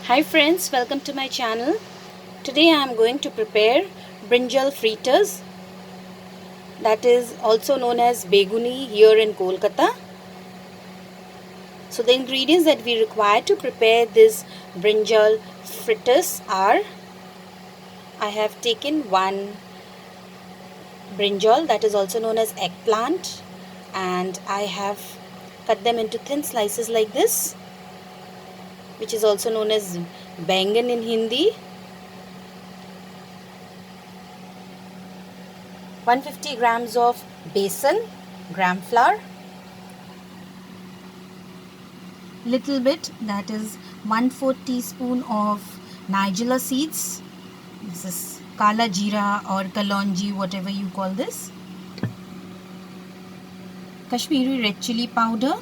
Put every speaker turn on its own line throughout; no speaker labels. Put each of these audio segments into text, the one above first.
Hi friends, welcome to my channel. Today I am going to prepare Brinjal fritters, that is also known as Beguni here in Kolkata. So the ingredients that we require to prepare this Brinjal fritters are: I have taken one brinjal, that is also known as eggplant, and I have cut them into thin slices like this, which is also known as bangan in Hindi. 150 grams of besan, gram flour, little bit, that is 1/4 teaspoon of nigella seeds. This is kala jeera or kalonji, whatever you call this. Kashmiri red chili powder,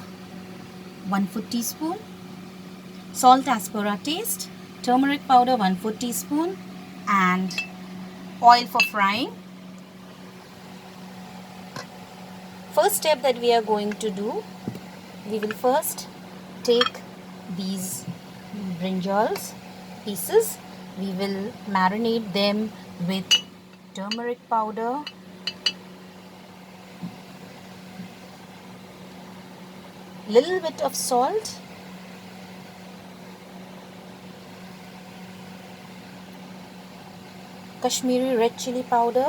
1/4 teaspoon. Salt as per our taste. Turmeric powder, 1/4 teaspoon. And oil for frying. First step that we are going to do, we will first take these brinjals pieces. We will marinate them with turmeric powder, little bit of salt, Kashmiri red chili powder,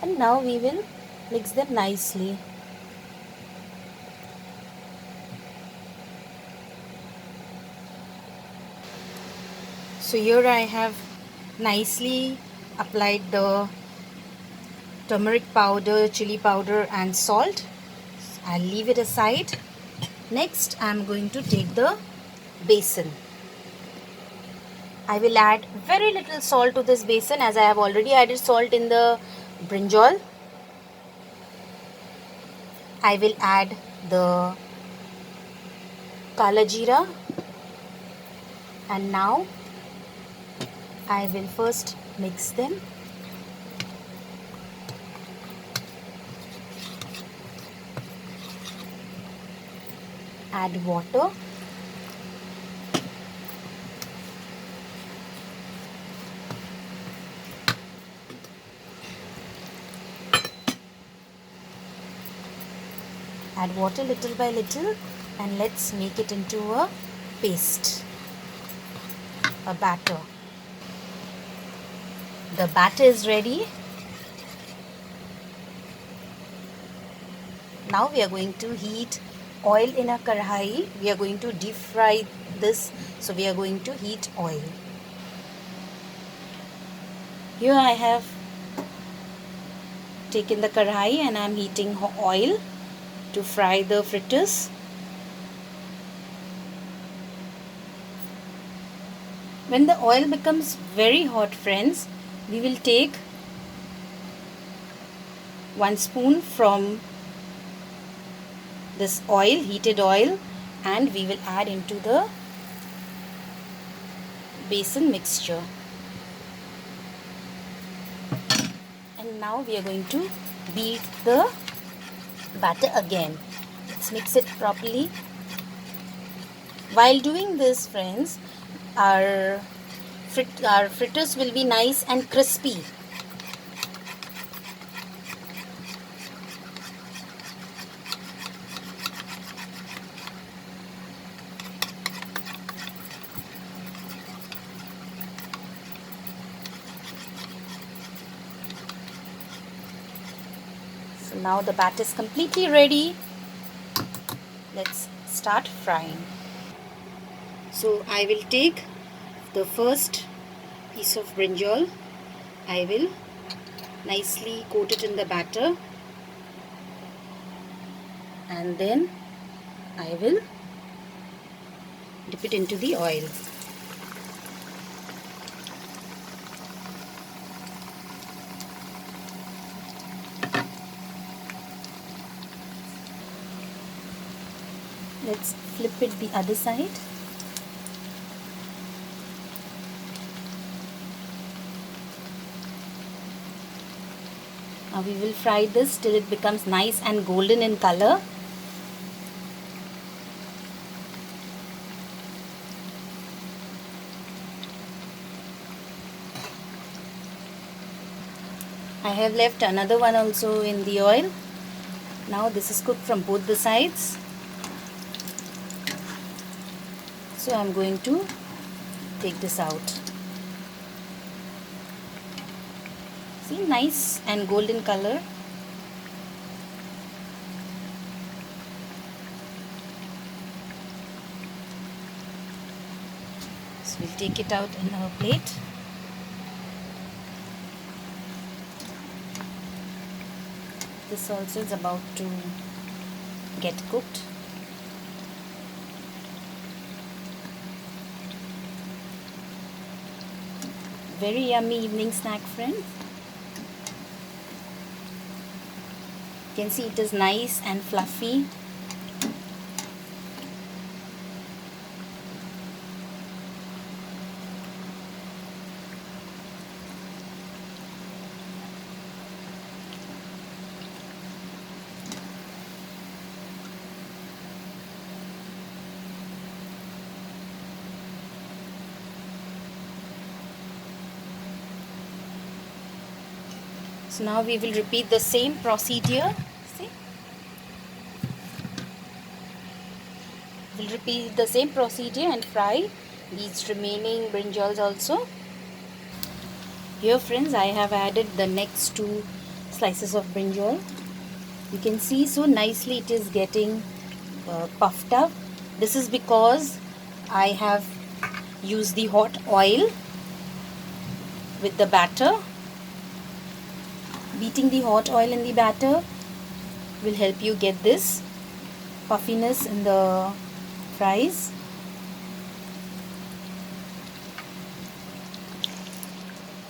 and now we will mix them nicely. So here I have nicely applied the turmeric powder, chili powder and salt. I'll leave it aside. Next I am going to take the besan. I will add very little salt to this besan, as I have already added salt in the brinjal. I will add the kala jeera, and now I will first mix them. Add water. Add water little by little, and let's make it into a paste, a batter. The batter is ready. Now we are going to heat oil in a kadhai. We are going to deep fry this, so we are going to heat oil. Here I have taken the kadhai and I am heating oil to fry the fritters. When the oil becomes very hot, friends, we will take 1 spoon from this oil, heated oil, and we will add into the besan mixture. And now we are going to beat the batter again. Let's mix it properly. While doing this, friends, our fritters will be nice and crispy. So now the batter is completely ready. Let's start frying. So I will take the first piece of brinjal. I will nicely coat it in the batter, and then I will dip it into the oil. Let's flip it the other side. Now we will fry this till it becomes nice and golden in color. I have left another one also in the oil. Now this is cooked from both the sides. So I'm going to take this out. See, nice and golden color. So we'll take it out in our plate. This also is about to get cooked. Very yummy evening snack, friends. You can see it is nice and fluffy. So now we will repeat the same procedure. See? We'll repeat the same procedure and fry these remaining brinjals also. Here friends, I have added the next 2 slices of brinjal. You can see so nicely it is getting puffed up. This is because I have used the hot oil with the batter. Beating the hot oil in the batter will help you get this puffiness in the fries.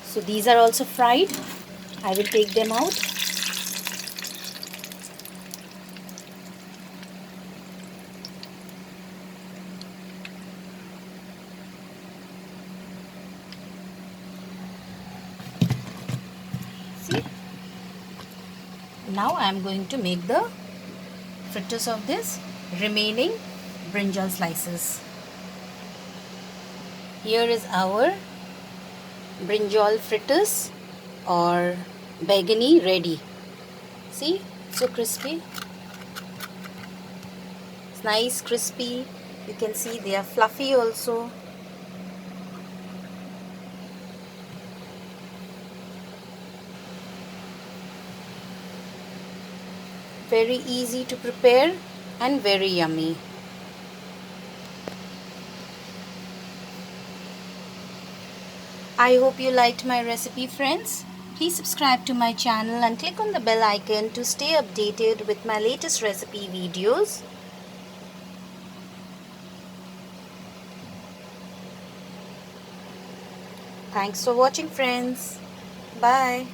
So these are also fried. I will take them out. See? Now I am going to make the fritters of this remaining brinjal slices. Here is our brinjal fritters or beguni ready. See, so crispy. It's nice, crispy. You can see they are fluffy also. Very easy to prepare and very yummy. I hope you liked my recipe, friends. Please subscribe to my channel and click on the bell icon to stay updated with my latest recipe videos. Thanks for watching, friends. Bye.